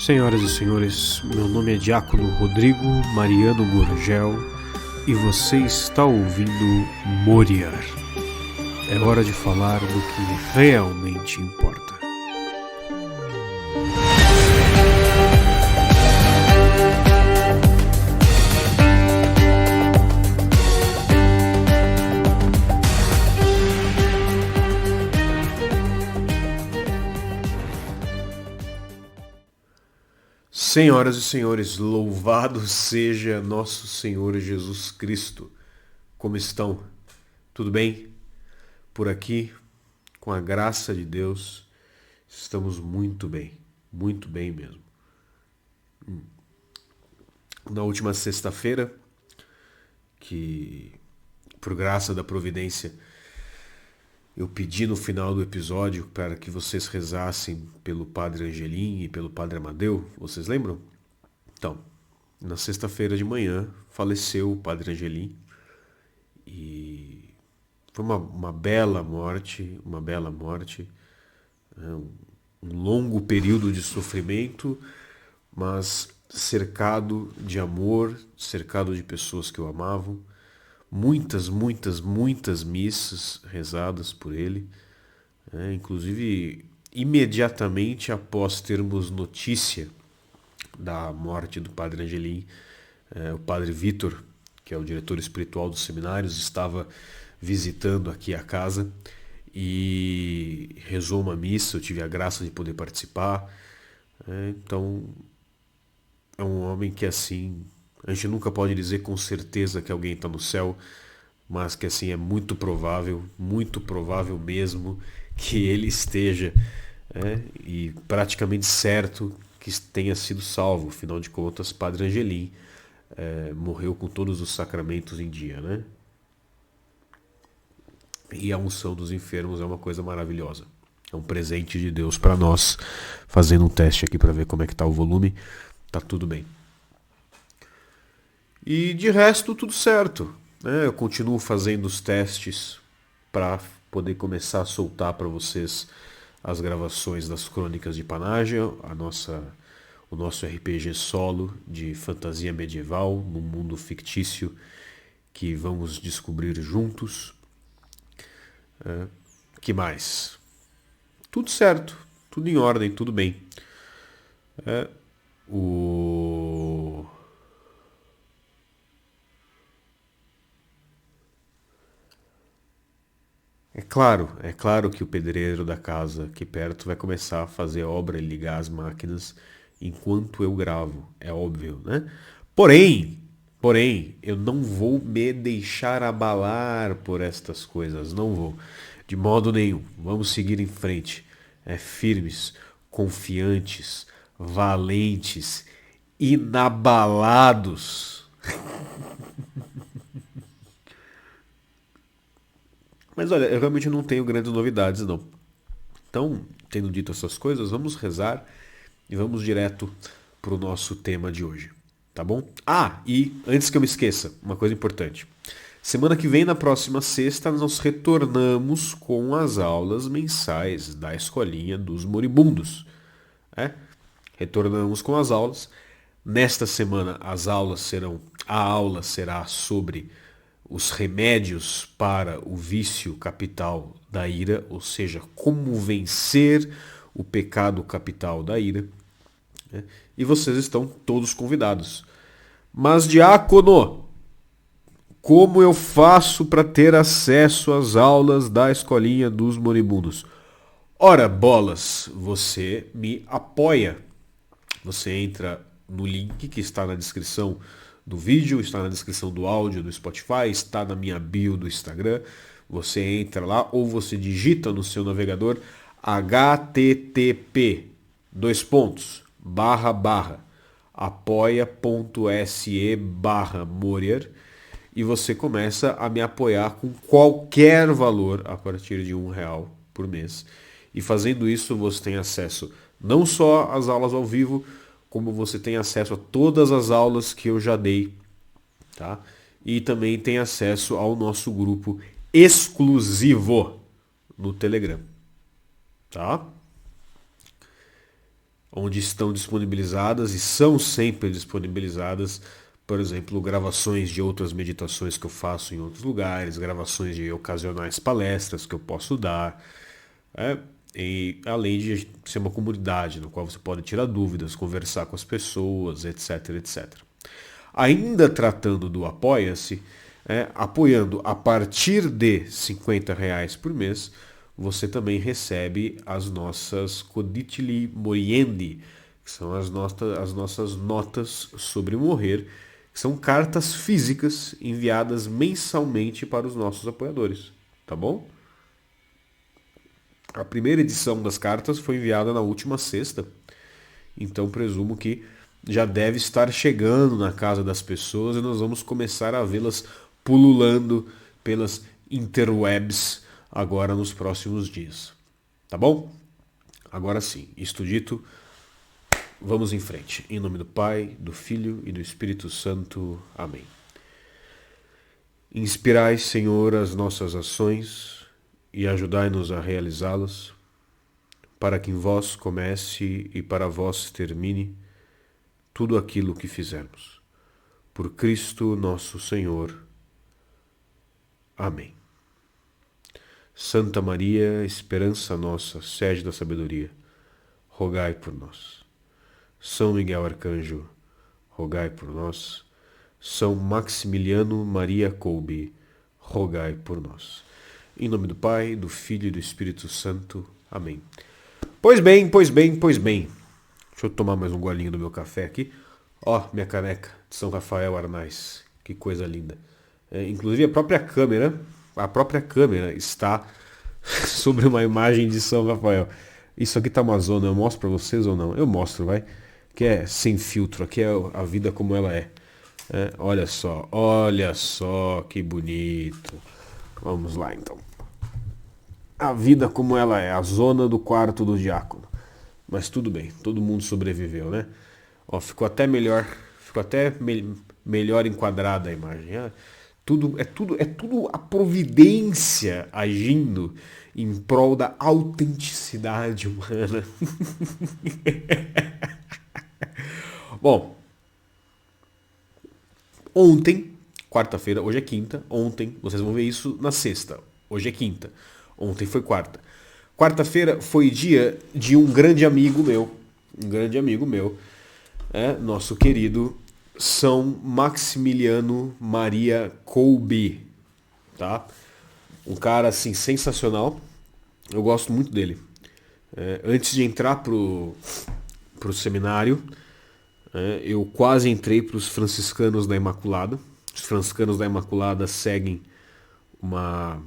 Senhoras e senhores, meu nome é Diácono Rodrigo Mariano Gurgel e você está ouvindo Moriar. É hora de falar do que realmente importa. Senhoras e senhores, louvado seja nosso Senhor Jesus Cristo. Como estão? Tudo bem? Por aqui, com a graça de Deus, estamos muito bem mesmo. Na última sexta-feira, que por graça da providência, eu pedi no final do episódio para que vocês rezassem pelo Padre Angelim e pelo Padre Amadeu. Vocês lembram? Então, na sexta-feira de manhã faleceu o Padre Angelim e foi uma bela morte, um longo período de sofrimento, mas cercado de amor, cercado de pessoas que o amavam. Muitas missas rezadas por ele, inclusive imediatamente após termos notícia da morte do Padre Angelim, o Padre Vitor, que é o diretor espiritual dos seminários, estava visitando aqui a casa e rezou uma missa. Eu tive a graça de poder participar. Então é um homem que, assim, a gente nunca pode dizer com certeza que alguém está no céu, mas que, assim, é muito provável mesmo que ele esteja, e praticamente certo que tenha sido salvo. Afinal de contas, Padre Angelim morreu com todos os sacramentos em dia, né? E a unção dos enfermos é uma coisa maravilhosa. É um presente de Deus para nós. Fazendo um teste aqui para ver como é que está o volume. Tá tudo bem. E de resto, tudo certo, né? Eu continuo fazendo os testes para poder começar a soltar para vocês as gravações das Crônicas de Panágia, o nosso RPG solo de fantasia medieval num mundo fictício que vamos descobrir juntos. Que mais? Tudo certo, tudo em ordem, tudo bem. É claro que o pedreiro da casa aqui perto vai começar a fazer obra e ligar as máquinas enquanto eu gravo, é óbvio, né? Porém, eu não vou me deixar abalar por estas coisas, não vou, de modo nenhum. Vamos seguir em frente, firmes, confiantes, valentes, inabalados. Mas olha, eu realmente não tenho grandes novidades, não. Então, tendo dito essas coisas, vamos rezar e vamos direto para o nosso tema de hoje, tá bom? E antes que eu me esqueça, uma coisa importante. Semana que vem, na próxima sexta, nós retornamos com as aulas mensais da Escolinha dos Moribundos. Retornamos com as aulas. Nesta semana, a aula será sobre os remédios para o vício capital da ira, ou seja, como vencer o pecado capital da ira. E vocês estão todos convidados. Mas, diácono, como eu faço para ter acesso às aulas da Escolinha dos Moribundos? Ora, bolas, você me apoia. Você entra no link que está na descrição do vídeo, está na descrição do áudio do Spotify, está na minha bio do Instagram. Você entra lá ou você digita no seu navegador http://apoia.se/Moriar e você começa a me apoiar com qualquer valor a partir de R$1 por mês. E fazendo isso você tem acesso não só às aulas ao vivo, como você tem acesso a todas as aulas que eu já dei, tá? E também tem acesso ao nosso grupo exclusivo no Telegram, tá? onde estão disponibilizadas e são sempre disponibilizadas, por exemplo, gravações de outras meditações que eu faço em outros lugares, gravações de ocasionais palestras que eu posso dar, né? E além de ser uma comunidade no qual você pode tirar dúvidas, conversar com as pessoas, etc, etc. Ainda tratando do Apoia-se, apoiando a partir de R$ 50 por mês, você também recebe as nossas Codicili Moriendi, que são as nossas notas sobre morrer, que são cartas físicas enviadas mensalmente para os nossos apoiadores, tá bom? A primeira edição das cartas foi enviada na última sexta, então presumo que já deve estar chegando na casa das pessoas e nós vamos começar a vê-las pululando pelas interwebs agora nos próximos dias. Tá bom? Agora sim, isto dito, vamos em frente. Em nome do Pai, do Filho e do Espírito Santo. Amém. Inspirai, Senhor, as nossas ações e ajudai-nos a realizá-las, para que em vós comece e para vós termine tudo aquilo que fizermos. Por Cristo nosso Senhor. Amém. Santa Maria, esperança nossa, sede da sabedoria, rogai por nós. São Miguel Arcanjo, rogai por nós. São Maximiliano Maria Kolbe, rogai por nós. Em nome do Pai, do Filho e do Espírito Santo. Amém. Pois bem, pois bem, pois bem. Deixa eu tomar mais um golinho do meu café aqui. Ó, minha caneca de São Rafael Arnaiz. Que coisa linda. Inclusive a própria câmera está sobre uma imagem de São Rafael. Isso aqui tá uma zona, eu mostro pra vocês ou não? Eu mostro, vai. Que é sem filtro, aqui é a vida como ela é. Olha só que bonito. Vamos lá então. A vida como ela é, a zona do quarto do diácono. Mas tudo bem, todo mundo sobreviveu, né? Ó, ficou até melhor enquadrada a imagem. É tudo a providência agindo em prol da autenticidade humana. Bom, ontem, quarta-feira, hoje é quinta, ontem, vocês vão ver isso na sexta, hoje é quinta, ontem foi quarta. Quarta-feira foi dia de um grande amigo meu, nosso querido São Maximiliano Maria Kolbe, tá? Um cara assim sensacional, eu gosto muito dele. Antes de entrar pro seminário, eu quase entrei para os franciscanos da Imaculada. Os franciscanos da Imaculada seguem uma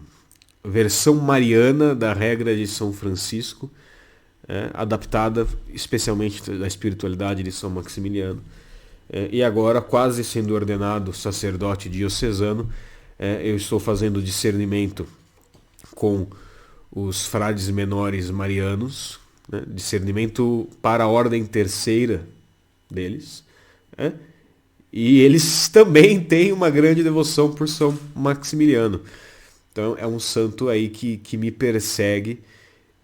versão mariana da regra de São Francisco, adaptada especialmente da espiritualidade de São Maximiliano. E agora, quase sendo ordenado sacerdote diocesano, eu estou fazendo discernimento com os frades menores marianos, né, discernimento para a ordem terceira deles, e eles também têm uma grande devoção por São Maximiliano. Então é um santo aí que me persegue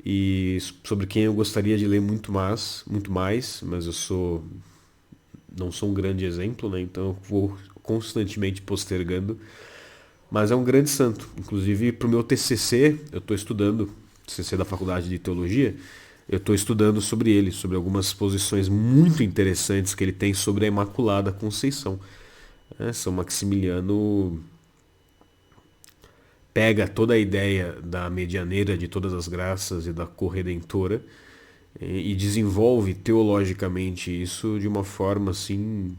e sobre quem eu gostaria de ler muito mais, mas não sou um grande exemplo, né? Então eu vou constantemente postergando. Mas é um grande santo. Inclusive para o meu TCC, eu estou estudando, TCC da Faculdade de Teologia, eu estou estudando sobre ele, sobre algumas posições muito interessantes que ele tem sobre a Imaculada Conceição. São Maximiliano pega toda a ideia da medianeira de todas as graças e da corredentora e desenvolve teologicamente isso de uma forma assim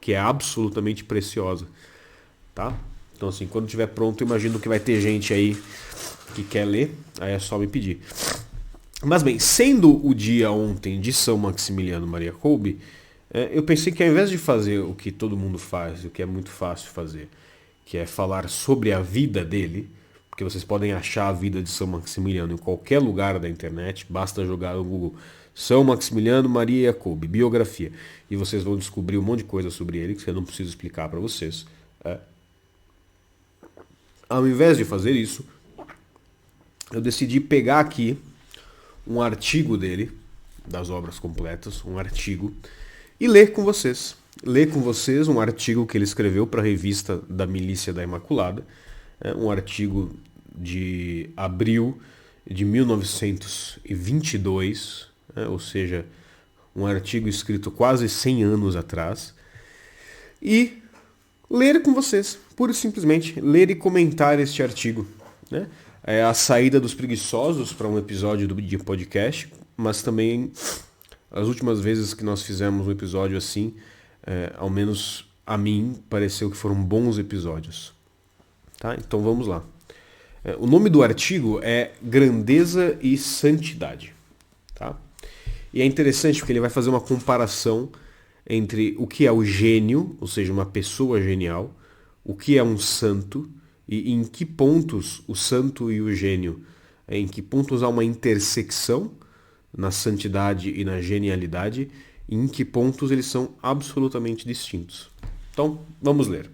que é absolutamente preciosa, tá? Então assim, quando estiver pronto, eu imagino que vai ter gente aí que quer ler, aí é só me pedir. Mas bem, sendo o dia ontem de São Maximiliano Maria Kolbe, eu pensei que ao invés de fazer o que todo mundo faz, o que é muito fácil fazer, que é falar sobre a vida dele, porque vocês podem achar a vida de São Maximiliano em qualquer lugar da internet, basta jogar no Google São Maximiliano Maria Kolbe, biografia, e vocês vão descobrir um monte de coisa sobre ele que eu não preciso explicar para vocês. Ao invés de fazer isso, eu decidi pegar aqui um artigo dele, das obras completas, um artigo, e ler com vocês. Ler com vocês um artigo que ele escreveu para a revista da Milícia da Imaculada, um artigo de abril de 1922, ou seja, um artigo escrito quase 100 anos atrás, e ler com vocês, pura e simplesmente, ler e comentar este artigo. Né? É a saída dos preguiçosos para um episódio de podcast, mas também as últimas vezes que nós fizemos um episódio assim, ao menos a mim, pareceu que foram bons episódios. Tá? Então vamos lá. O nome do artigo é Grandeza e Santidade. Tá? E é interessante porque ele vai fazer uma comparação entre o que é o gênio, ou seja, uma pessoa genial, o que é um santo e em que pontos o santo e o gênio, em que pontos há uma intersecção na santidade e na genialidade, e em que pontos eles são absolutamente distintos. Então, vamos ler.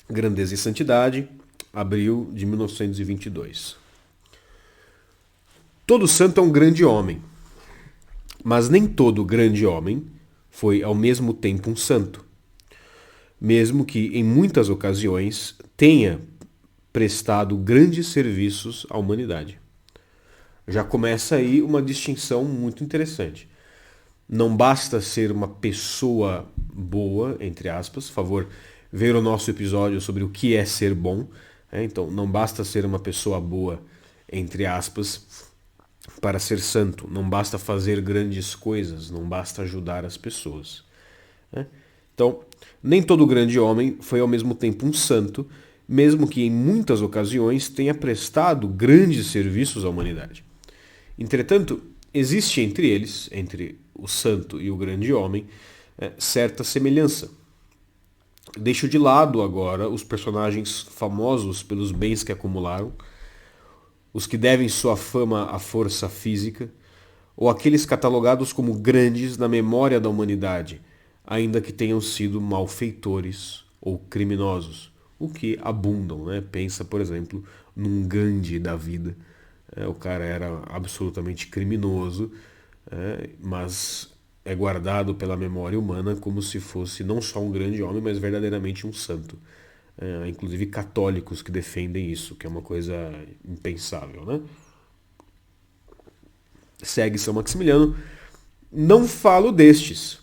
Grandeza e Santidade, abril de 1922. Todo santo é um grande homem, mas nem todo grande homem foi ao mesmo tempo um santo, mesmo que em muitas ocasiões tenha prestado grandes serviços à humanidade. Já começa aí uma distinção muito interessante. Não basta ser uma pessoa boa, entre aspas, por favor, ver o nosso episódio sobre o que é ser bom. Então, não basta ser uma pessoa boa, entre aspas, para ser santo. Não basta fazer grandes coisas, não basta ajudar as pessoas. Então, nem todo grande homem foi ao mesmo tempo um santo, mesmo que em muitas ocasiões tenha prestado grandes serviços à humanidade. Entretanto, existe entre eles, entre o santo e o grande homem, certa semelhança. Deixo de lado agora os personagens famosos pelos bens que acumularam, os que devem sua fama à força física, ou aqueles catalogados como grandes na memória da humanidade, ainda que tenham sido malfeitores ou criminosos, o que abundam. Né? Pensa, por exemplo, num Gandhi da vida. O cara era absolutamente criminoso, mas é guardado pela memória humana como se fosse não só um grande homem, mas verdadeiramente um santo. Inclusive católicos que defendem isso, que é uma coisa impensável. Né? Segue São Maximiliano. Não falo destes,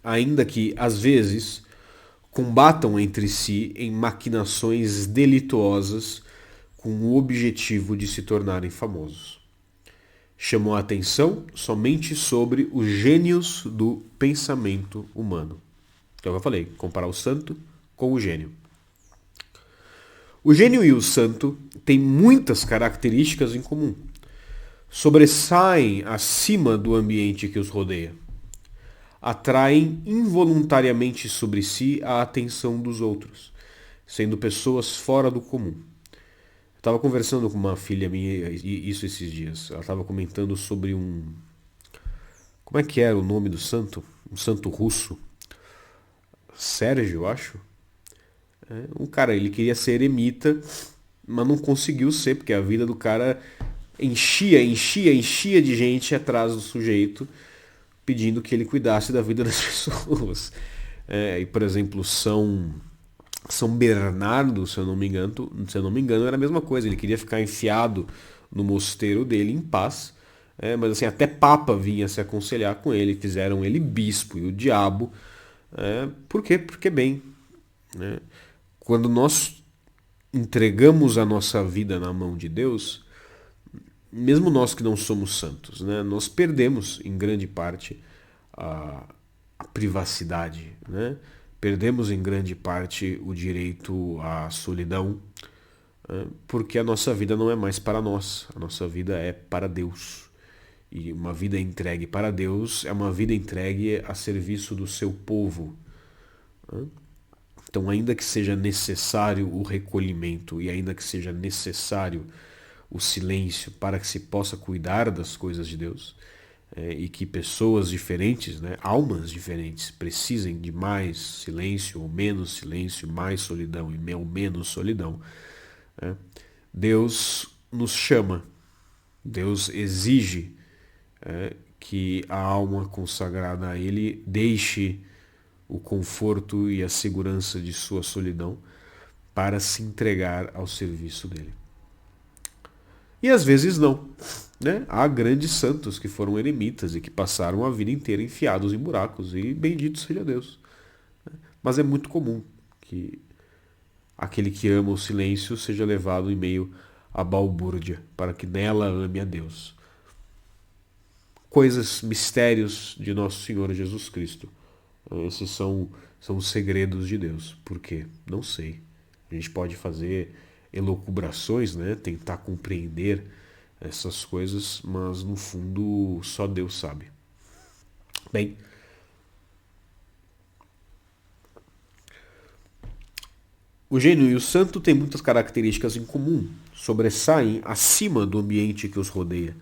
ainda que às vezes combatam entre si em maquinações delituosas com o objetivo de se tornarem famosos. Chamou a atenção somente sobre os gênios do pensamento humano. Então eu falei, comparar o santo com o gênio. O gênio e o santo têm muitas características em comum. Sobressaem acima do ambiente que os rodeia. Atraem involuntariamente sobre si a atenção dos outros, sendo pessoas fora do comum. Estava conversando com uma filha minha isso esses dias. Ela estava comentando sobre um... Como é que era o nome do santo? Um santo russo. Sérgio, eu acho. Um cara, ele queria ser eremita, mas não conseguiu ser, porque a vida do cara enchia de gente atrás do sujeito, pedindo que ele cuidasse da vida das pessoas. E, por exemplo, São Bernardo, se eu não me engano, era a mesma coisa. Ele queria ficar enfiado no mosteiro dele em paz, mas assim, até Papa vinha se aconselhar com ele, fizeram ele bispo e o diabo. Por quê? Porque bem, né? Quando nós entregamos a nossa vida na mão de Deus, mesmo nós que não somos santos, né, nós perdemos em grande parte a privacidade, né? Perdemos em grande parte o direito à solidão, porque a nossa vida não é mais para nós, a nossa vida é para Deus. E uma vida entregue para Deus é uma vida entregue a serviço do seu povo. Então, ainda que seja necessário o recolhimento e ainda que seja necessário o silêncio para que se possa cuidar das coisas de Deus, e que pessoas diferentes, né, almas diferentes, precisem de mais silêncio ou menos silêncio, mais solidão e menos solidão, Deus nos chama, Deus exige que a alma consagrada a Ele deixe o conforto e a segurança de sua solidão para se entregar ao serviço dele. E às vezes não. Né? Há grandes santos que foram eremitas e que passaram a vida inteira enfiados em buracos, e bendito seja Deus. Mas é muito comum que aquele que ama o silêncio seja levado em meio à balbúrdia, para que nela ame a Deus. Coisas, mistérios de nosso Senhor Jesus Cristo. Esses são os segredos de Deus. Por quê? Não sei. A gente pode fazer elucubrações, né? Tentar compreender essas coisas, mas no fundo só Deus sabe. Bem, o gênio e o santo têm muitas características em comum, sobressaem acima do ambiente que os rodeia,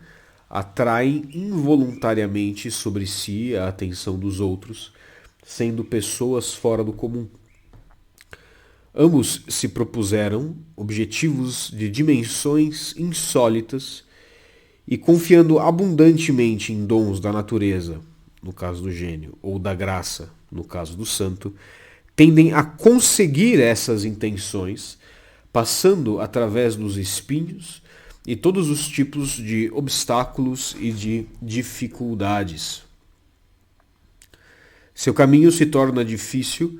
atraem involuntariamente sobre si a atenção dos outros, sendo pessoas fora do comum. Ambos se propuseram objetivos de dimensões insólitas e, confiando abundantemente em dons da natureza, no caso do gênio, ou da graça, no caso do santo, tendem a conseguir essas intenções, passando através dos espinhos e todos os tipos de obstáculos e de dificuldades. Seu caminho se torna difícil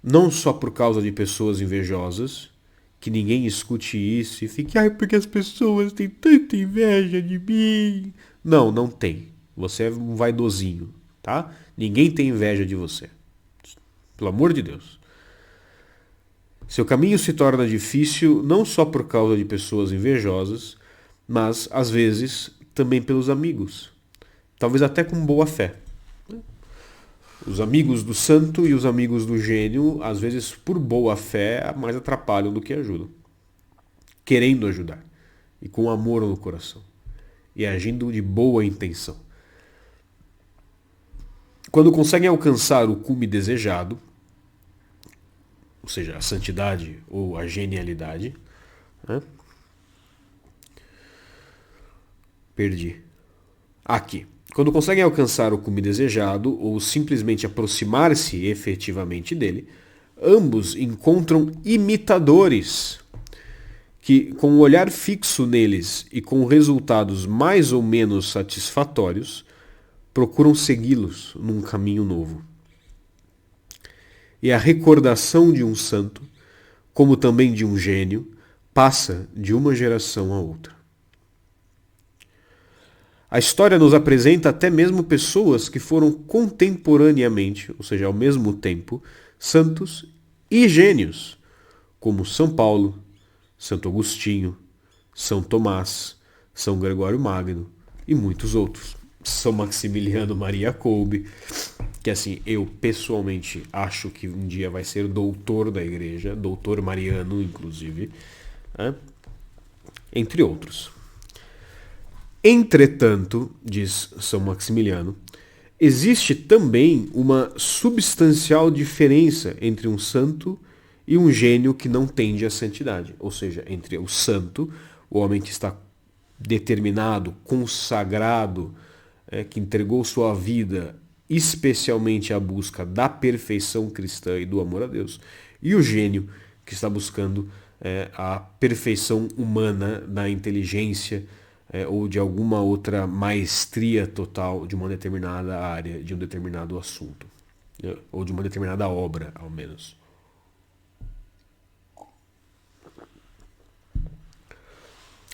não só por causa de pessoas invejosas, que ninguém escute isso e fique, ai, porque as pessoas têm tanta inveja de mim. Não, não tem. Você é um vaidosinho, tá? Ninguém tem inveja de você. Pelo amor de Deus. Seu caminho se torna difícil não só por causa de pessoas invejosas, mas, às vezes, também pelos amigos. Talvez até com boa fé. Os amigos do santo e os amigos do gênio, às vezes, por boa fé, mais atrapalham do que ajudam. Querendo ajudar. E com amor no coração. E agindo de boa intenção. Quando conseguem alcançar o cume desejado, ou seja, a santidade ou a genialidade, né? Perdi. Aqui. Quando conseguem alcançar o cume desejado ou simplesmente aproximar-se efetivamente dele, ambos encontram imitadores que, com um olhar fixo neles e com resultados mais ou menos satisfatórios, procuram segui-los num caminho novo. E a recordação de um santo, como também de um gênio, passa de uma geração a outra. A história nos apresenta até mesmo pessoas que foram contemporaneamente, ou seja, ao mesmo tempo, santos e gênios, como São Paulo, Santo Agostinho, São Tomás, São Gregório Magno e muitos outros. São Maximiliano Maria Kolbe, que assim, eu pessoalmente acho que um dia vai ser doutor da igreja, doutor mariano, inclusive, né? Entre outros. Entretanto, diz São Maximiliano, existe também uma substancial diferença entre um santo e um gênio que não tende à santidade. Ou seja, entre o santo, o homem que está determinado, consagrado, que entregou sua vida especialmente à busca da perfeição cristã e do amor a Deus, e o gênio que está buscando a perfeição humana da inteligência, ou de alguma outra maestria total de uma determinada área, de um determinado assunto, ou de uma determinada obra, ao menos.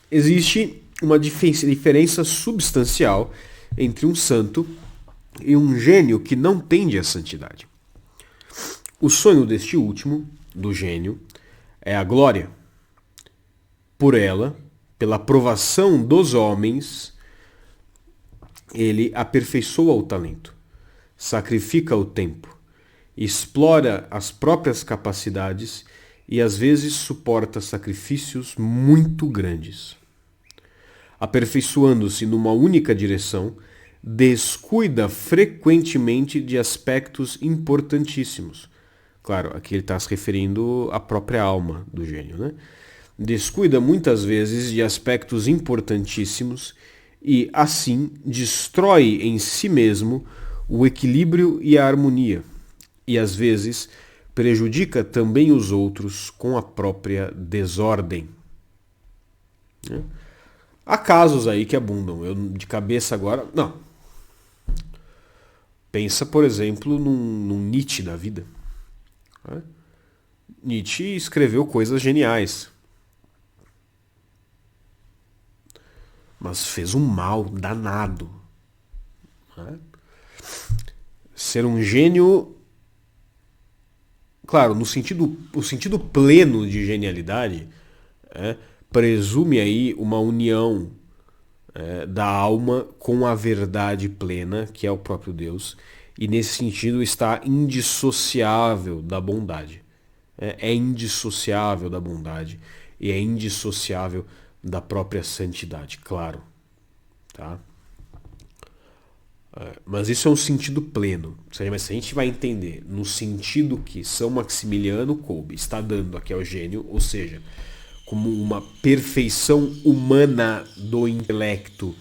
Existe uma diferença substancial entre um santo e um gênio que não tende à santidade. O sonho deste último, do gênio, é a glória. Por ela, pela aprovação dos homens, ele aperfeiçoa o talento, sacrifica o tempo, explora as próprias capacidades e às vezes suporta sacrifícios muito grandes. Aperfeiçoando-se numa única direção, descuida frequentemente de aspectos importantíssimos. Claro, aqui ele está se referindo à própria alma do gênio, né? descuida muitas vezes de aspectos importantíssimos e, assim, destrói em si mesmo o equilíbrio e a harmonia, e às vezes prejudica também os outros com a própria desordem. Há casos aí que abundam. Eu de cabeça agora. Não. Pensa, por exemplo, num Nietzsche da vida. Nietzsche escreveu coisas geniais. Mas fez um mal danado. Ser um gênio. Claro, o sentido pleno de genialidade presume aí uma união da alma com a verdade plena, que é o próprio Deus, e nesse sentido está indissociável da bondade. É indissociável da bondade e é indissociável da própria santidade, claro. Tá? Mas isso é um sentido pleno. Mas se a gente vai entender no sentido que São Maximiliano Kolbe está dando aqui ao gênio, ou seja, como uma perfeição humana do intelecto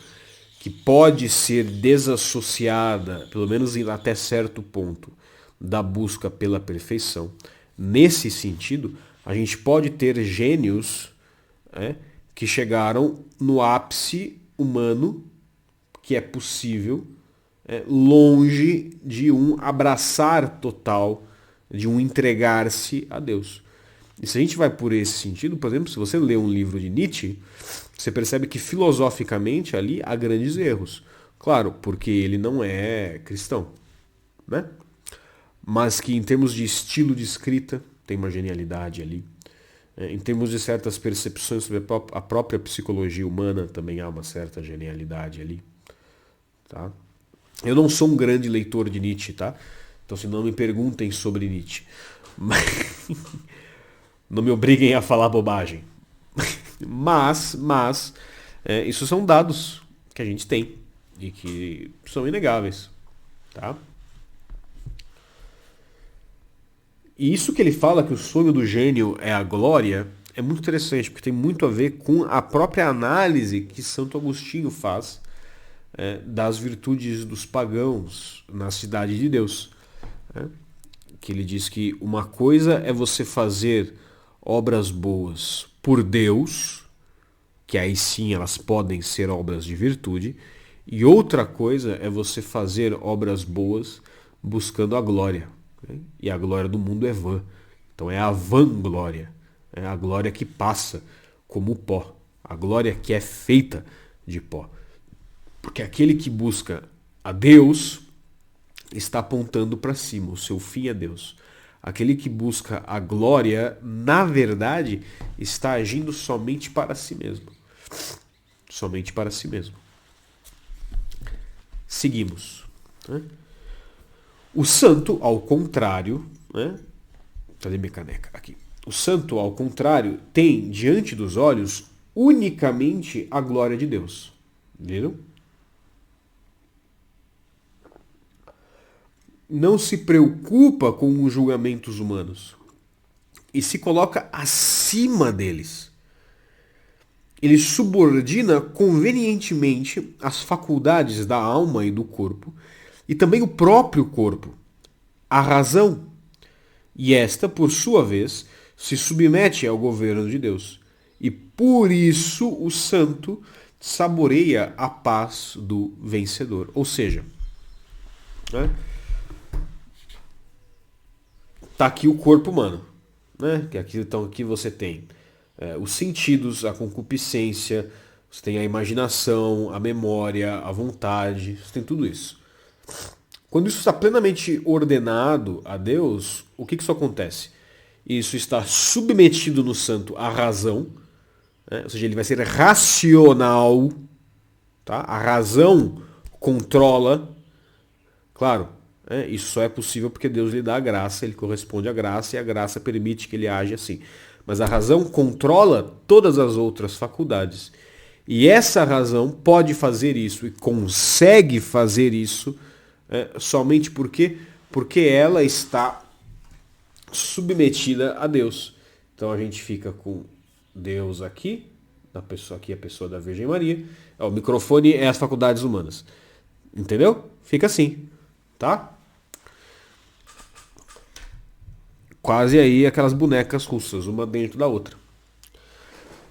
que pode ser desassociada, pelo menos até certo ponto, da busca pela perfeição. Nesse sentido, a gente pode ter gênios que chegaram no ápice humano que é possível, longe de um abraçar total, de um entregar-se a Deus. E se a gente vai por esse sentido, por exemplo, se você lê um livro de Nietzsche, você percebe que filosoficamente ali há grandes erros. Claro, porque ele não é cristão, né? Mas que em termos de estilo de escrita tem uma genialidade ali. Em termos de certas percepções sobre a própria psicologia humana também há uma certa genialidade ali. Tá? Eu não sou um grande leitor de Nietzsche, tá? Então se não me perguntem sobre Nietzsche. Mas... não me obriguem a falar bobagem. Mas isso são dados que a gente tem e que são inegáveis. Tá? E isso que ele fala, que o sonho do gênio é a glória, é muito interessante, porque tem muito a ver com a própria análise que Santo Agostinho faz das virtudes dos pagãos na cidade de Deus. Que ele diz que uma coisa é você fazer obras boas por Deus, que aí sim elas podem ser obras de virtude, e outra coisa é você fazer obras boas buscando a glória. E a glória do mundo é vã. Então é a vanglória. É a glória que passa como pó. A glória que é feita de pó. Porque aquele que busca a Deus está apontando para cima. O seu fim é Deus. Aquele que busca a glória, na verdade, está agindo somente para si mesmo. Somente para si mesmo. Seguimos. O santo, ao contrário... Cadê minha caneca? Aqui. O santo, ao contrário, tem diante dos olhos unicamente a glória de Deus. Viram? Não se preocupa com os julgamentos humanos e se coloca acima deles. Ele subordina convenientemente as faculdades da alma e do corpo e também o próprio corpo, a razão. E esta, por sua vez, se submete ao governo de Deus. E por isso o santo saboreia a paz do vencedor. Ou seja, tá aqui o corpo humano, que então aqui você tem os sentidos, a concupiscência, você tem a imaginação, a memória, a vontade, você tem tudo isso. Quando isso está plenamente ordenado a Deus, o que isso acontece? Isso está submetido no santo à razão, ou seja, ele vai ser racional, tá? A razão controla, claro. Isso só é possível porque Deus lhe dá a graça, ele corresponde à graça e a graça permite que ele age assim. Mas a razão controla todas as outras faculdades. E essa razão pode fazer isso e consegue fazer isso somente porque ela está submetida a Deus. Então a gente fica com Deus aqui, a pessoa aqui é a pessoa da Virgem Maria. O microfone é as faculdades humanas. Entendeu? Fica assim, tá? Quase aí aquelas bonecas russas, uma dentro da outra.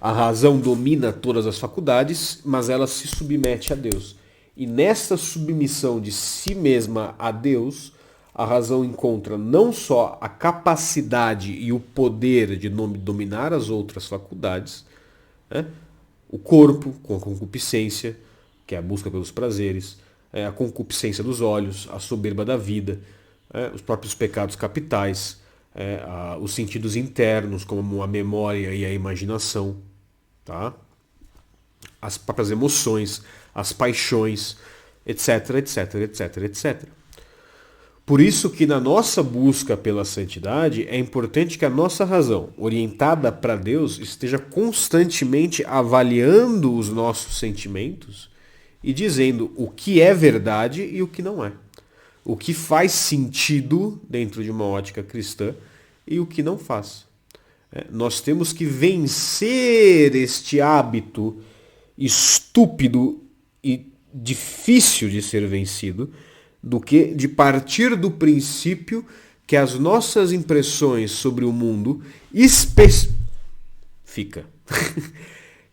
A razão domina todas as faculdades, mas ela se submete a Deus. E nessa submissão de si mesma a Deus, a razão encontra não só a capacidade e o poder de dominar as outras faculdades, né? O corpo, com a concupiscência, que é a busca pelos prazeres, a concupiscência dos olhos, a soberba da vida, os próprios pecados capitais, os sentidos internos, como a memória e a imaginação, tá? As próprias emoções, as paixões, etc, etc, etc, etc. Por isso que na nossa busca pela santidade é importante que a nossa razão, orientada para Deus, esteja constantemente avaliando os nossos sentimentos e dizendo o que é verdade e o que não é. O que faz sentido dentro de uma ótica cristã e o que não faz. Nós temos que vencer este hábito estúpido e difícil de ser vencido, do que de partir do princípio que as nossas impressões sobre o mundo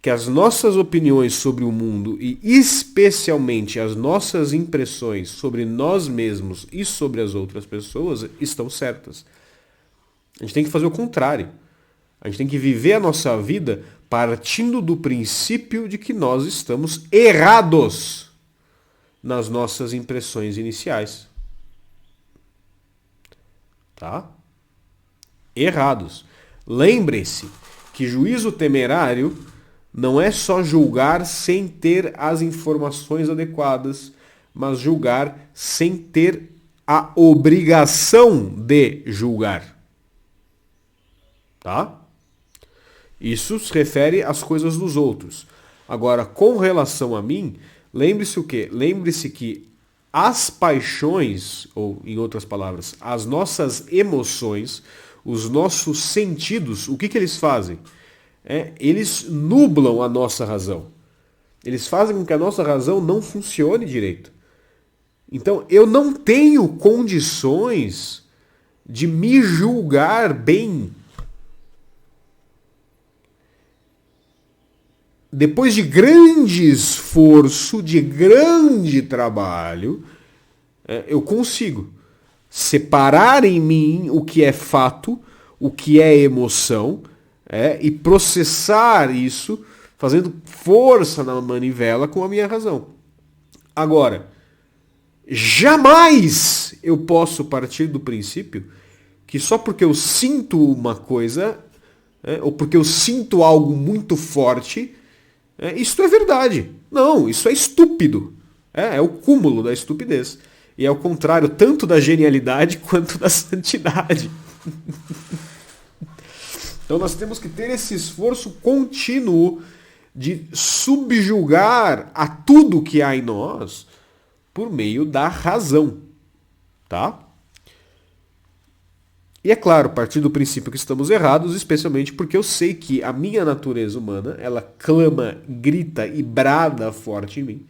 que as nossas opiniões sobre o mundo e especialmente as nossas impressões sobre nós mesmos e sobre as outras pessoas estão certas. A gente tem que fazer o contrário. A gente tem que viver a nossa vida partindo do princípio de que nós estamos errados nas nossas impressões iniciais. Tá? Errados. Lembrem-se que juízo temerário não é só julgar sem ter as informações adequadas, mas julgar sem ter a obrigação de julgar. Tá? Isso se refere às coisas dos outros. Agora, com relação a mim, lembre-se o quê? Lembre-se que as paixões, ou em outras palavras, as nossas emoções, os nossos sentidos, o que eles fazem? Eles nublam a nossa razão. Eles fazem com que a nossa razão não funcione direito. Então, eu não tenho condições de me julgar bem. Depois de grande esforço, de grande trabalho, eu consigo separar em mim o que é fato, o que é emoção, e processar isso, fazendo força na manivela com a minha razão. Agora, jamais eu posso partir do princípio que só porque eu sinto uma coisa, ou porque eu sinto algo muito forte, isso é verdade. Não, isso é estúpido. É o cúmulo da estupidez. E é o contrário tanto da genialidade quanto da santidade. Então nós temos que ter esse esforço contínuo de subjugar a tudo que há em nós por meio da razão. Tá? E é claro, partir do princípio que estamos errados, especialmente porque eu sei que a minha natureza humana, ela clama, grita e brada forte em mim.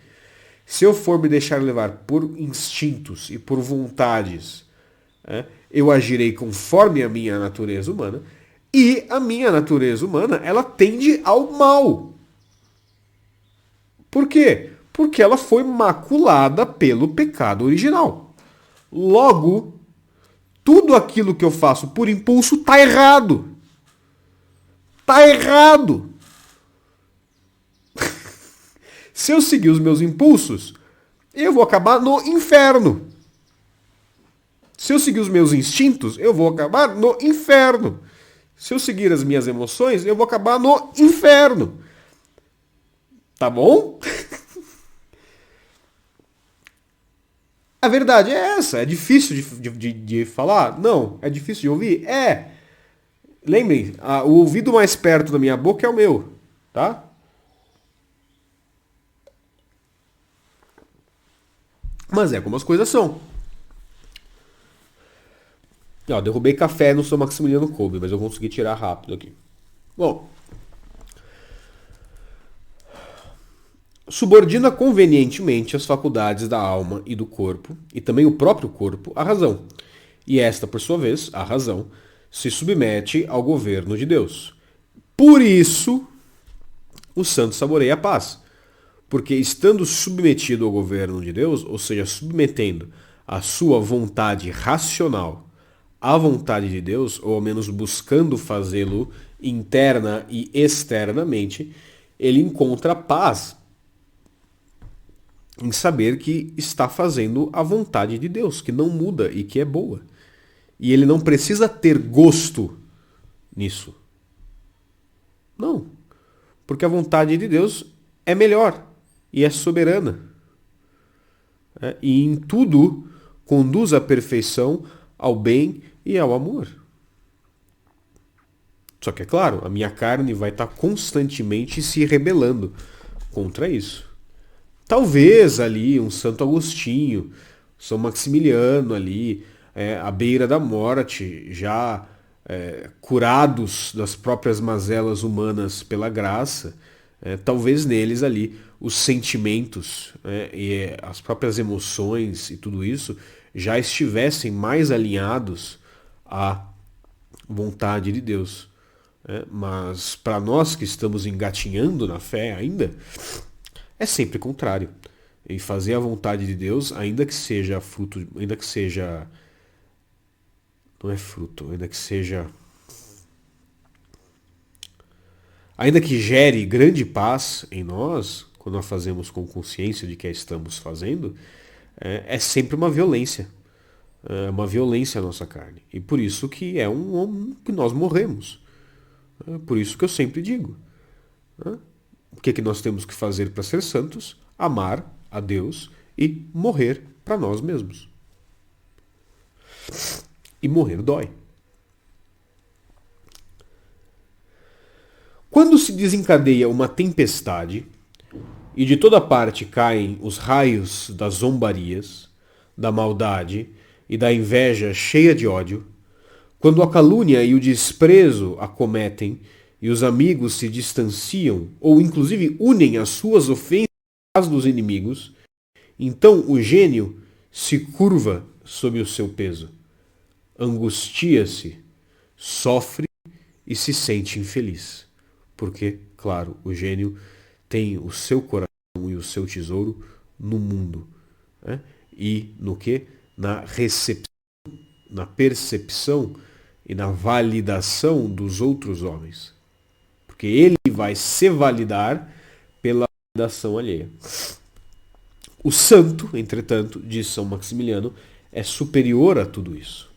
Se eu for me deixar levar por instintos e por vontades, eu agirei conforme a minha natureza humana, e a minha natureza humana, ela tende ao mal. Por quê? Porque ela foi maculada pelo pecado original. Logo, tudo aquilo que eu faço por impulso está errado. Está errado. Se eu seguir os meus impulsos, eu vou acabar no inferno. Se eu seguir os meus instintos, eu vou acabar no inferno. Se eu seguir as minhas emoções, eu vou acabar no inferno. Tá bom? A verdade é essa. É difícil de falar? Não. É difícil de ouvir? É. Lembrem, o ouvido mais perto da minha boca é o meu. Tá? Mas é como as coisas são. Derrubei café no seu Maximiliano Kolbe, mas eu consegui tirar rápido aqui. Bom, subordina convenientemente as faculdades da alma e do corpo, e também o próprio corpo, à razão. E esta, por sua vez, a razão, se submete ao governo de Deus. Por isso, o santo saboreia a paz. Porque estando submetido ao governo de Deus, ou seja, submetendo a sua vontade racional à vontade de Deus, ou ao menos buscando fazê-lo interna e externamente, ele encontra paz em saber que está fazendo a vontade de Deus, que não muda e que é boa. E ele não precisa ter gosto nisso. Não. Porque a vontade de Deus é melhor e é soberana. E em tudo conduz à perfeição, ao bem e ao amor. Só que é claro, a minha carne vai estar constantemente se rebelando contra isso. Talvez ali um Santo Agostinho, São Maximiliano ali, à beira da morte, já curados das próprias mazelas humanas pela graça, talvez neles ali os sentimentos e as próprias emoções e tudo isso já estivessem mais alinhados à vontade de Deus. Mas para nós que estamos engatinhando na fé ainda, é sempre contrário. E fazer a vontade de Deus, ainda que seja fruto, ainda que seja. Não é fruto, ainda que seja. Ainda que gere grande paz em nós, quando nós fazemos com consciência de que a estamos fazendo, é sempre uma violência. É uma violência à nossa carne. E por isso que é que nós morremos. É por isso que eu sempre digo. O que nós temos que fazer para ser santos? Amar a Deus e morrer para nós mesmos. E morrer dói. Quando se desencadeia uma tempestade e de toda parte caem os raios das zombarias, da maldade e da inveja cheia de ódio, quando a calúnia e o desprezo acometem e os amigos se distanciam ou inclusive unem as suas ofensas às dos inimigos, então o gênio se curva sob o seu peso, angustia-se, sofre e se sente infeliz. Porque, claro, o gênio tem o seu coração e o seu tesouro no mundo. E no que? Na recepção, na percepção e na validação dos outros homens. Porque ele vai se validar pela validação alheia. O santo, entretanto, diz São Maximiliano, é superior a tudo isso.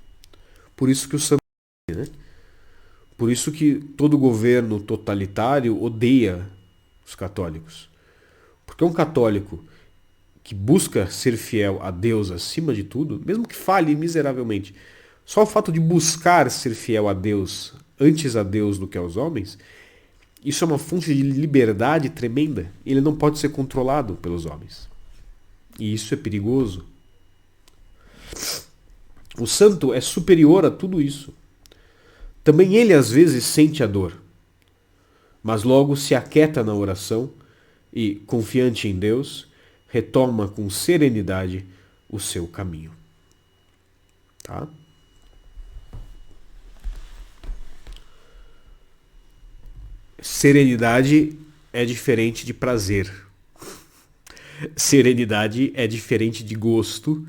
Por isso que o santo, por isso que todo governo totalitário odeia os católicos. Porque um católico que busca ser fiel a Deus acima de tudo, mesmo que falhe miseravelmente, só o fato de buscar ser fiel a Deus, antes a Deus do que aos homens, isso é uma fonte de liberdade tremenda. Ele não pode ser controlado pelos homens. E isso é perigoso. O santo é superior a tudo isso. Também ele às vezes sente a dor, mas logo se aquieta na oração e, confiante em Deus, retoma com serenidade o seu caminho. Tá? Serenidade é diferente de prazer. Serenidade é diferente de gosto.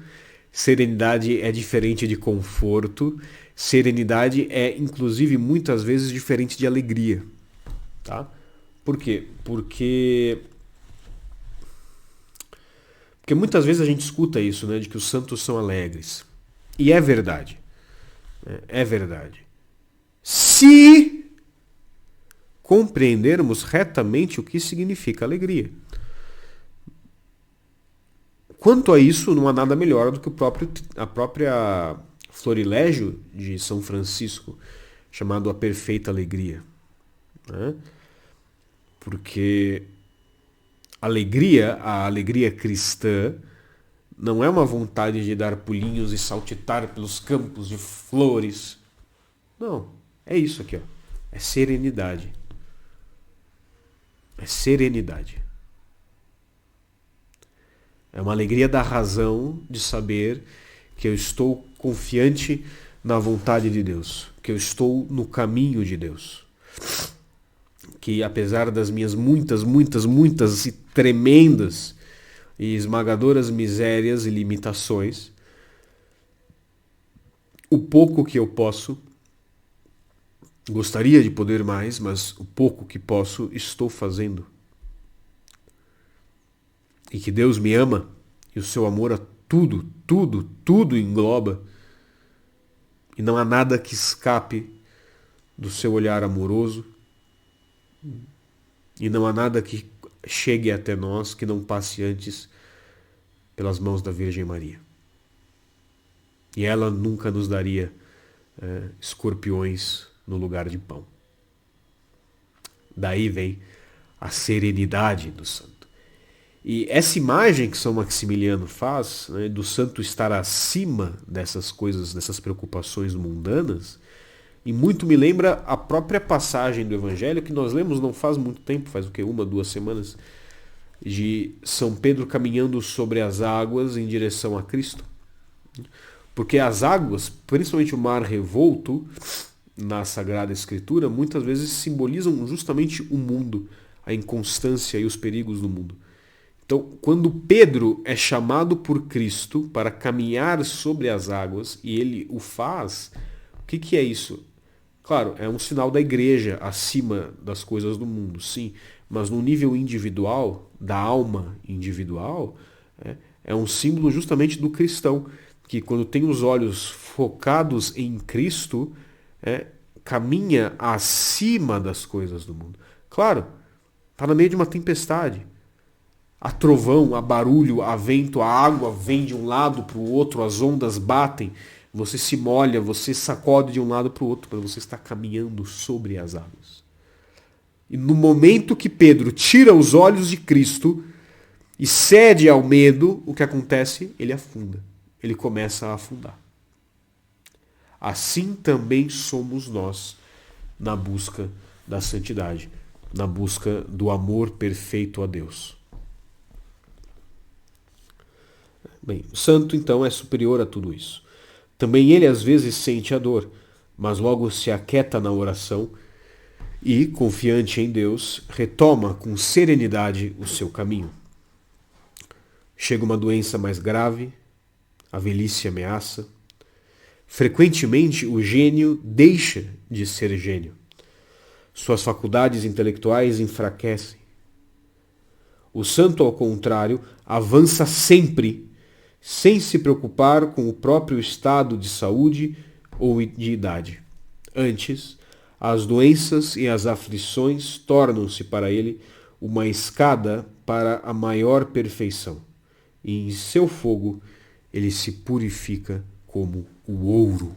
Serenidade é diferente de conforto. Serenidade é, inclusive, muitas vezes diferente de alegria. Tá? Por quê? Porque muitas vezes a gente escuta isso, né, de que os santos são alegres. E é verdade. É verdade. Se compreendermos retamente o que significa alegria. Quanto a isso, não há nada melhor do que a própria Florilégio de São Francisco, chamado A Perfeita Alegria. Porque a alegria cristã, não é uma vontade de dar pulinhos e saltitar pelos campos de flores. Não, é isso aqui, ó. É serenidade. É serenidade. É uma alegria da razão de saber que eu estou confiante na vontade de Deus, que eu estou no caminho de Deus. Que apesar das minhas muitas e tremendas e esmagadoras misérias e limitações, o pouco que eu posso, gostaria de poder mais, mas o pouco que posso, estou fazendo. E que Deus me ama e o seu amor a tudo engloba. E não há nada que escape do seu olhar amoroso. E não há nada que chegue até nós que não passe antes pelas mãos da Virgem Maria. E ela nunca nos daria escorpiões no lugar de pão. Daí vem a serenidade do santo. E essa imagem que São Maximiliano faz, né, do santo estar acima dessas coisas, dessas preocupações mundanas, e muito me lembra a própria passagem do Evangelho que nós lemos não faz muito tempo, faz o que, 1, 2 semanas, de São Pedro caminhando sobre as águas em direção a Cristo. Porque as águas, principalmente o mar revolto, na Sagrada Escritura, muitas vezes simbolizam justamente o mundo, a inconstância e os perigos do mundo. Então, quando Pedro é chamado por Cristo para caminhar sobre as águas, e ele o faz, o que é isso? Claro, é um sinal da igreja acima das coisas do mundo, sim, mas no nível individual, da alma individual, é um símbolo justamente do cristão, que quando tem os olhos focados em Cristo, caminha acima das coisas do mundo. Claro, está no meio de uma tempestade. Há trovão, há barulho, há vento, a água vem de um lado para o outro, as ondas batem, você se molha, você sacode de um lado para o outro, mas você está caminhando sobre as águas. E no momento que Pedro tira os olhos de Cristo e cede ao medo, o que acontece? Ele afunda. Ele começa a afundar. Assim também somos nós na busca da santidade, na busca do amor perfeito a Deus. Bem, o santo então é superior a tudo isso. Também ele às vezes sente a dor, mas logo se aquieta na oração e, confiante em Deus, retoma com serenidade o seu caminho. Chega uma doença mais grave, a velhice ameaça. Frequentemente o gênio deixa de ser gênio. Suas faculdades intelectuais enfraquecem. O santo, ao contrário, avança sempre, sem se preocupar com o próprio estado de saúde ou de idade. Antes, as doenças e as aflições tornam-se para ele uma escada para a maior perfeição, e em seu fogo ele se purifica como o ouro.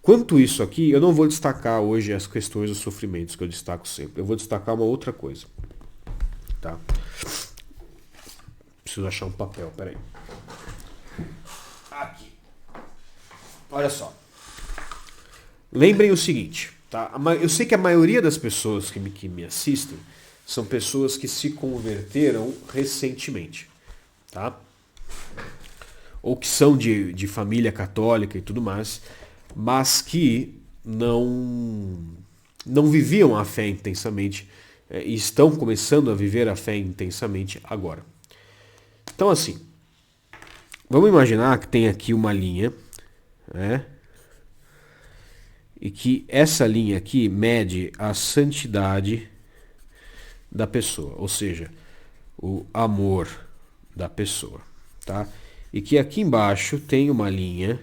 Quanto isso aqui, eu não vou destacar hoje as questões dos sofrimentos que eu destaco sempre. Eu vou destacar uma outra coisa. Tá? Preciso achar um papel, peraí. Aqui. Olha só. Lembrem o seguinte, tá? Eu sei que a maioria das pessoas que me assistem são pessoas que se converteram recentemente, tá? Ou que são de família católica e tudo mais, mas que não viviam a fé intensamente e estão começando a viver a fé intensamente agora. Então assim, vamos imaginar que tem aqui uma linha, né? E que essa linha aqui mede a santidade da pessoa, ou seja, o amor da pessoa, tá? E que aqui embaixo tem uma linha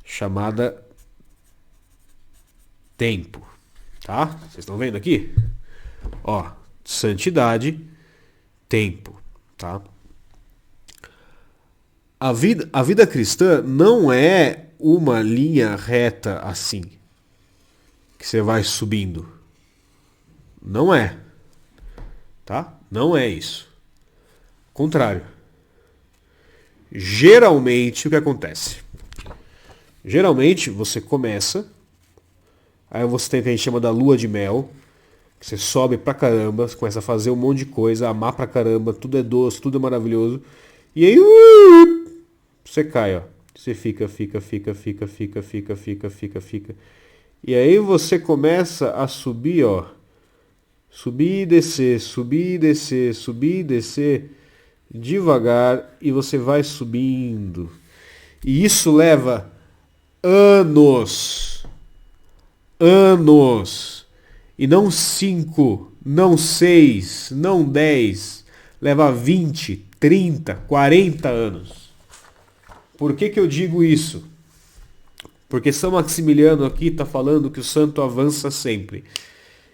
chamada tempo, tá? Vocês estão vendo aqui? Ó, santidade, tempo, tá? A vida cristã não é uma linha reta assim, que você vai subindo. Não é. Tá? Não é isso. Contrário. Geralmente, o que acontece? Geralmente, você começa, aí você tem o que a gente chama da lua de mel, que você sobe pra caramba, você começa a fazer um monte de coisa, amar pra caramba, tudo é doce, tudo é maravilhoso, E aí você cai, ó. Você fica. E aí você começa a subir, ó. Subir e descer, subir e descer, subir e descer, devagar, e você vai subindo. E isso leva anos. Anos. E não 5, não 6, não 10. Leva 20, 30, 40 anos. Por que eu digo isso? Porque São Maximiliano aqui está falando que o santo avança sempre.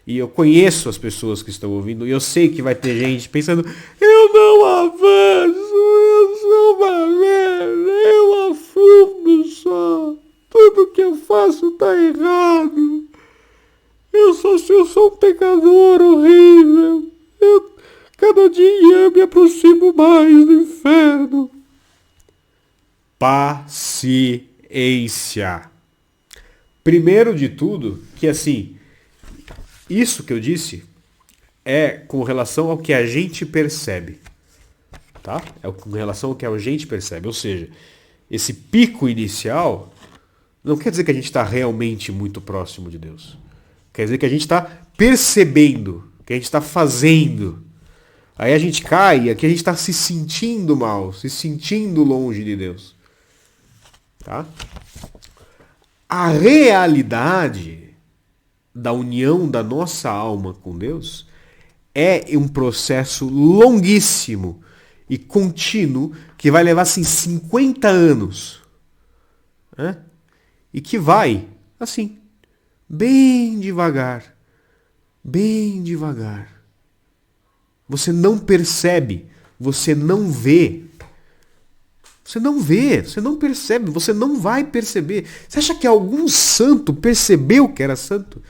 E eu conheço as pessoas que estão ouvindo, e eu sei que vai ter gente pensando: eu não avanço, eu sou uma merda, eu afundo só, tudo que eu faço está errado, eu sou um pecador horrível, cada dia eu me aproximo mais do inferno. Paciência. Primeiro de tudo, que assim, isso que eu disse é com relação ao que a gente percebe, tá? É com relação ao que a gente percebe, ou seja, esse pico inicial não quer dizer que a gente está realmente muito próximo de Deus. Quer dizer que a gente está percebendo, que a gente está fazendo. Aí a gente cai, aqui a gente está se sentindo mal, se sentindo longe de Deus. Tá? A realidade da união da nossa alma com Deus é um processo longuíssimo e contínuo que vai levar assim 50 anos. Né? E que vai, assim, bem devagar, bem devagar. Você não percebe, você não vê. Você não vê, você não percebe, você não vai perceber. Você acha que algum santo percebeu que era santo?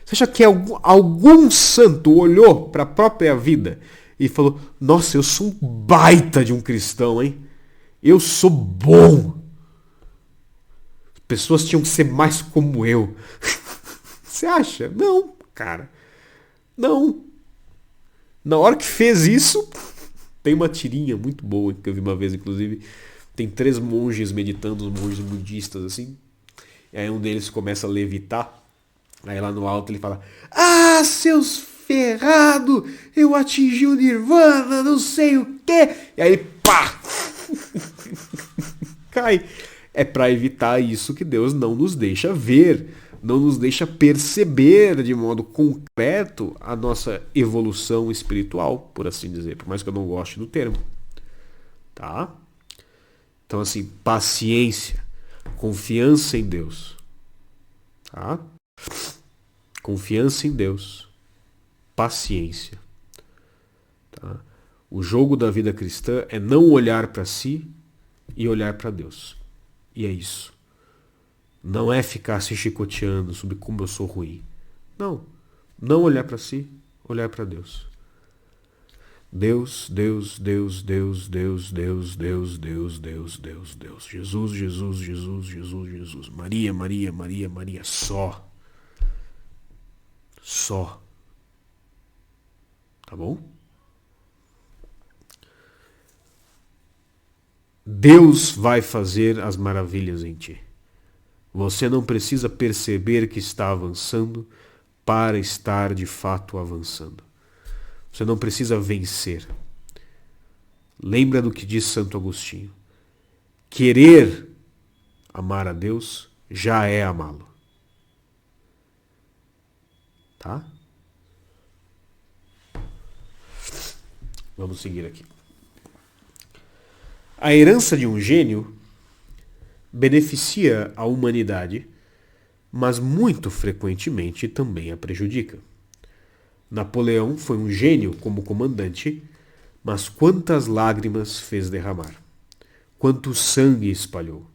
Você acha que algum santo olhou para a própria vida e falou: nossa, eu sou um baita de um cristão, hein? Eu sou bom. As pessoas tinham que ser mais como eu. Você acha? Não, cara. Não. Na hora que fez isso, tem uma tirinha muito boa que eu vi uma vez, inclusive. Tem 3 monges meditando, os monges budistas, assim. E aí um deles começa a levitar. Aí lá no alto ele fala: ah, seus ferrado! Eu atingi o nirvana, não sei o quê! E aí, pá! Cai. É para evitar isso que Deus não nos deixa ver, não nos deixa perceber de modo concreto a nossa evolução espiritual, por assim dizer, por mais que eu não goste do termo. Tá? Então, assim, paciência, confiança em Deus. Tá? Confiança em Deus, paciência. Tá? O jogo da vida cristã é não olhar para si e olhar para Deus. E é isso. Não é ficar se chicoteando sobre como eu sou ruim. Não. Não olhar para si, olhar para Deus. Deus, Deus, Deus, Deus, Deus, Deus, Deus, Deus, Deus, Deus, Deus. Jesus, Jesus, Jesus, Jesus, Jesus. Maria, Maria, Maria, Maria. Só. Só. Tá bom? Deus vai fazer as maravilhas em ti. Você não precisa perceber que está avançando para estar de fato avançando. Você não precisa vencer. Lembra do que diz Santo Agostinho. Querer amar a Deus já é amá-lo. Tá? Vamos seguir aqui. A herança de um gênio beneficia a humanidade, mas muito frequentemente também a prejudica. Napoleão foi um gênio como comandante, mas quantas lágrimas fez derramar, quanto sangue espalhou,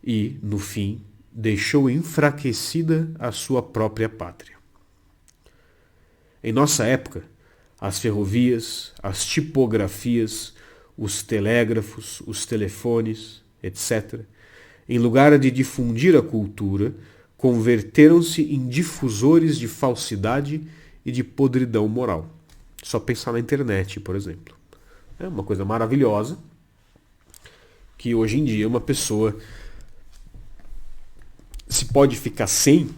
e, no fim, deixou enfraquecida a sua própria pátria. Em nossa época, as ferrovias, as tipografias, os telégrafos, os telefones, etc., em lugar de difundir a cultura, converteram-se em difusores de falsidade e de podridão moral. Só pensar na internet, por exemplo. É uma coisa maravilhosa, que hoje em dia uma pessoa se pode ficar sem,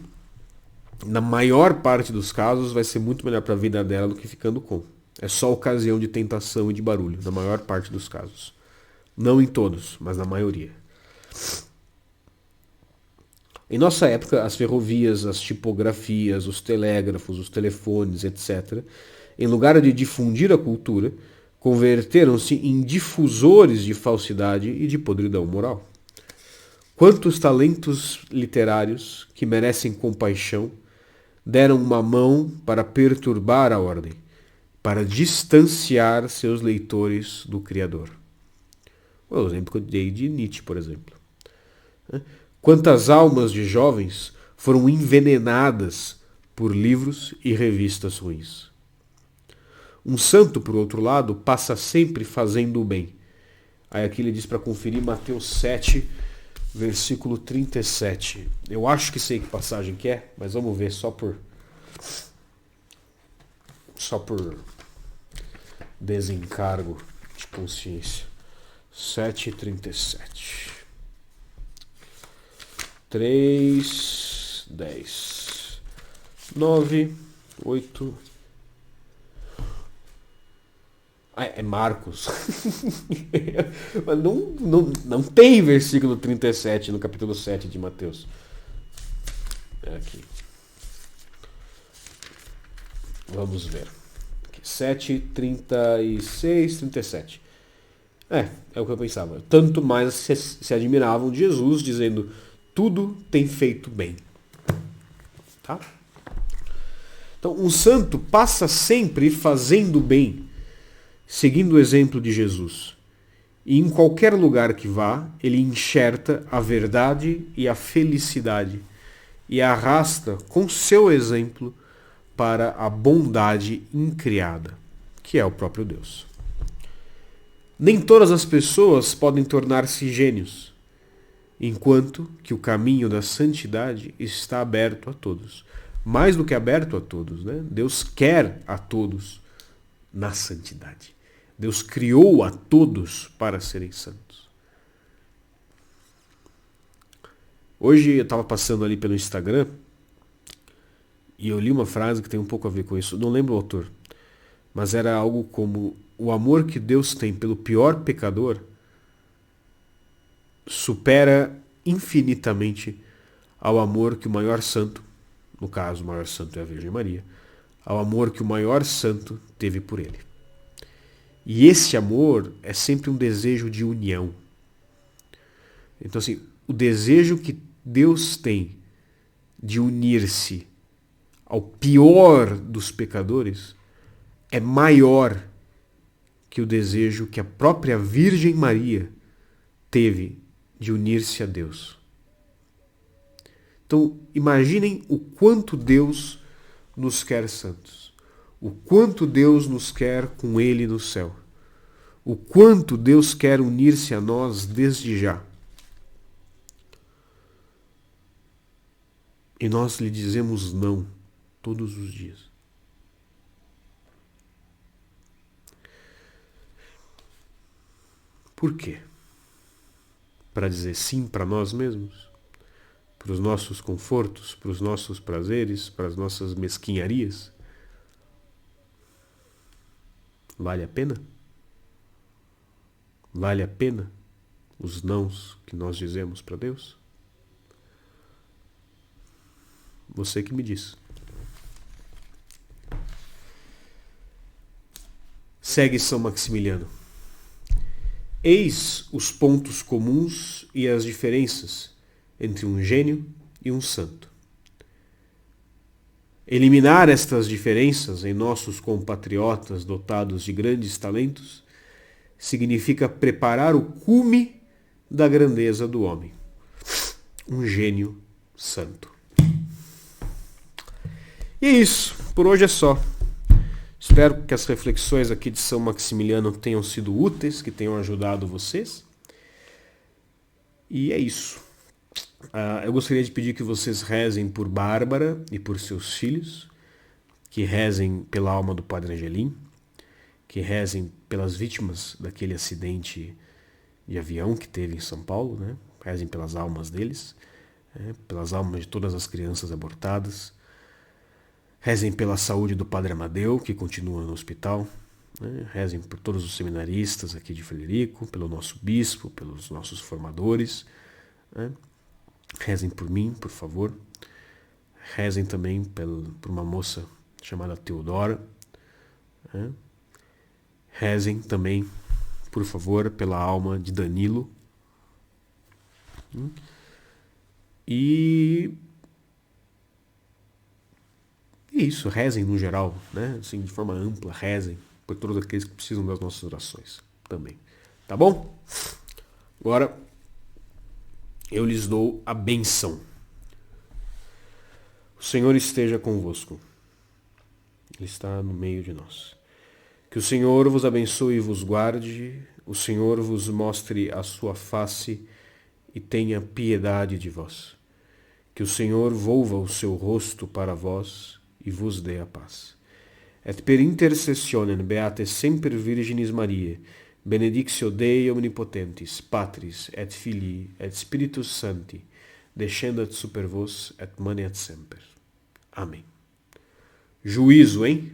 na maior parte dos casos vai ser muito melhor para a vida dela do que ficando com. É só ocasião de tentação e de barulho, na maior parte dos casos. Não em todos, mas na maioria. Em nossa época, as ferrovias, as tipografias, os telégrafos, os telefones, etc., em lugar de difundir a cultura, converteram-se em difusores de falsidade e de podridão moral. Quantos talentos literários que merecem compaixão deram uma mão para perturbar a ordem, para distanciar seus leitores do Criador? O exemplo que eu dei de Nietzsche, por exemplo. Quantas almas de jovens foram envenenadas por livros e revistas ruins? Um santo, por outro lado, passa sempre fazendo o bem. Aí aqui ele diz para conferir Mateus 7, versículo 37. Eu acho que sei que passagem que é, mas vamos ver só por desencargo de consciência. 7:37. 3, 10, 9, 8. É Marcos. Mas não tem versículo 37 no capítulo 7 de Mateus. É aqui. Vamos ver. 7, 36, 37. É o que eu pensava. Tanto mais se admiravam de Jesus, dizendo: tudo tem feito bem. Tá? Então, um santo passa sempre fazendo bem, seguindo o exemplo de Jesus. E em qualquer lugar que vá, ele enxerta a verdade e a felicidade e arrasta com seu exemplo para a bondade incriada, que é o próprio Deus. Nem todas as pessoas podem tornar-se gênios, enquanto que o caminho da santidade está aberto a todos. Mais do que aberto a todos, né? Deus quer a todos na santidade. Deus criou a todos para serem santos. Hoje eu estava passando ali pelo Instagram e eu li uma frase que tem um pouco a ver com isso. Não lembro o autor, mas era algo como: o amor que Deus tem pelo pior pecador supera infinitamente ao amor que o maior santo, no caso o maior santo é a Virgem Maria, ao amor que o maior santo teve por ele. E esse amor é sempre um desejo de união. Então, assim, o desejo que Deus tem de unir-se ao pior dos pecadores é maior que o desejo que a própria Virgem Maria teve de unir-se a Deus. Então, imaginem o quanto Deus nos quer santos. O quanto Deus nos quer com Ele no céu. O quanto Deus quer unir-se a nós desde já. E nós lhe dizemos não todos os dias. Por quê? Para dizer sim para nós mesmos? Para os nossos confortos, para os nossos prazeres, para as nossas mesquinharias? Vale a pena? Vale a pena os nãos que nós dizemos para Deus? Você que me diz. Segue São Maximiliano. Eis os pontos comuns e as diferenças entre um gênio e um santo. Eliminar estas diferenças em nossos compatriotas dotados de grandes talentos significa preparar o cume da grandeza do homem. Um gênio santo. E é isso. Por hoje é só. Espero que as reflexões aqui de São Maximiliano tenham sido úteis, que tenham ajudado vocês. E é isso. Eu gostaria de pedir que vocês rezem por Bárbara e por seus filhos, que rezem pela alma do Padre Angelim, que rezem pelas vítimas daquele acidente de avião que teve em São Paulo, né? Rezem pelas almas deles, pelas almas de todas as crianças abortadas. Rezem pela saúde do Padre Amadeu, que continua no hospital. Rezem por todos os seminaristas aqui de Frederico, pelo nosso bispo, pelos nossos formadores. Rezem por mim, por favor. Rezem também por uma moça chamada Teodora. Rezem também, por favor, pela alma de Danilo. E isso, rezem no geral, né? Assim, de forma ampla, rezem por todos aqueles que precisam das nossas orações também. Tá bom? Agora, eu lhes dou a benção. O Senhor esteja convosco. Ele está no meio de nós. Que o Senhor vos abençoe e vos guarde. O Senhor vos mostre a sua face e tenha piedade de vós. Que o Senhor volva o seu rosto para vós e vos dê a paz. Et per intercessionem beate semper Virginis Mariae, benedictio Dei omnipotentis, Patris et Filii et Spiritus Sancti, descendat super vos et maneat semper. Amém. Juízo, hein?